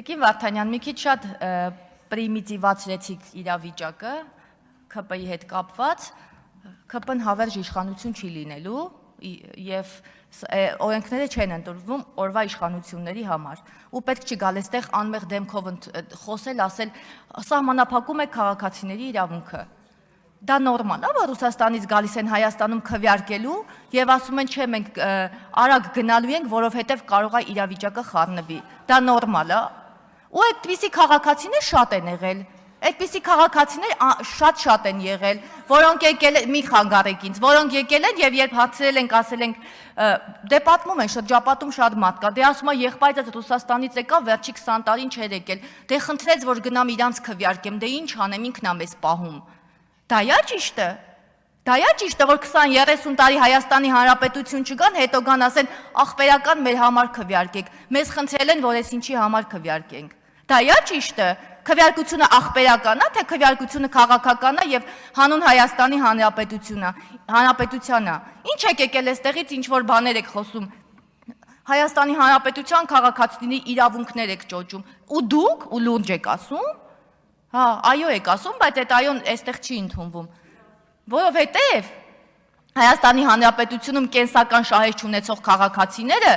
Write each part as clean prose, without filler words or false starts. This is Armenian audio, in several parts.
Տիկին Վարդանյան, մի քիչ շատ պրիմիտիվացրեցիք իրավիճակը, ՔՊ-ի հետ կապված, ՔՊ-ն հավերժ իշխանություն չի լինելու եւ օրենքները չեն ընտրվում օրվա իշխանությունների համար։ Ու պետք չի գալ այստեղ անմեղ դեմքով խոսել, ասել, սահմանափակում է քաղաքացիների իրավունքը։ Դա նորմալ է, որ Ռուսաստանից գալիս են Հայաստանում քվեարկելու եւ ասում են, չէ, մենք արագ գնալու ենք, որովհետեւ կարող է իրավիճակը խառնվի։ Դա նորմալ է։ Ու այդպիսի քաղաքացիներ շատ են եղել։ Այդպիսի քաղաքացիներ շատ են եղել, որոնք եկել են, մի խանգարեք ինձ, որոնք եկել են եւ երբ հարցրել ենք, ասել ենք, դե պատմում են շրջապատում շատ մարդ կա, դե ասում է եղբայրս Ռուսաստանից եկավ, վերջի 20 տարին չէր եկել, դե խնդրեց, որ գնամ իրանց քվեարկեմ, դե ինչ անեմ, ինքն է մեզ պահում։ Դա է ճիշտը։ Դա է ճիշտը, որ 20-30 տարի Հայաստանի Հանրապետություն չգան, հետո գան ասեն, ախպերական մեր համար քվեարկեք։ Մեզ խնդրել են, որ ես ինչի համար քվեարկենք։ Դա է ճիշտը։ Քվեարկությունը ախպերական է, թե քվեարկությունը քաղաքական է եւ հանուն Հայաստանի Հանրապետության է։ Ինչ եք եկել այստեղից, ինչ որ բաներ եք խոսում։ Հայաստանի Հանրապետության քաղաքացիների իրավունքներ եք ճոճում։ Ու դուք ու լուրջ եք ասում։ Հա, այո եք ասում, բայց այդ այոն այստեղ չի ընդունվում, որովհետև Հայաստանի Հանրապետությունում կենսական շահեր չունեցող քաղաքացիները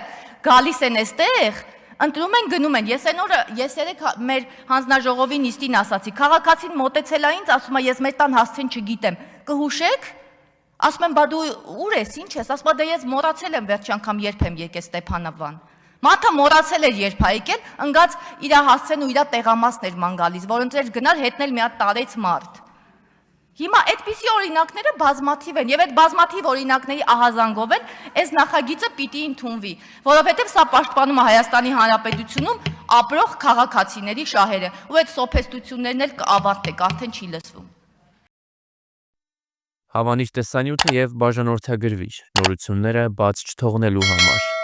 գալիս են այստեղ, ընտրում են, գնում են։ Ես երեք մեր հանձնաժողովի նիստին ասացի, քաղաքացին մոտեցել է ինձ, ասում է, ես մեր տան հասցեն չգիտեմ, կհուշեք, ասում եմ, բա դու ուր ես, ինչ ես, ասում է, դե ես մոռացել եմ վերջ անգամ երբ եմ եկել Ստեփանավան։ Մարդը մոռացել էր երբ է եկել, ընկած իր հասցեն ու իր տեղամասն էր ման գալիս, որոնց էր գնալ հետնել մի հատ տարեց մարդ։ Հիմա այդպիսի օրինակները բազմաթիվ են, եւ այդ բազմաթիվ օրինակների ահազանգով են այս նախագիծը պիտի ընդունվի, որովհետեւ սա պաշտպանում է Հայաստանի Հանրապետությունում ապրող քաղաքացիների շահերը, ու այդ սոփեստություններն էլ կավարտեք, արդեն չի լսվում։ Հավանիչ տեսանյութը եւ բաժանորդագրվիչ նորությունները բաց չթողնելու համար։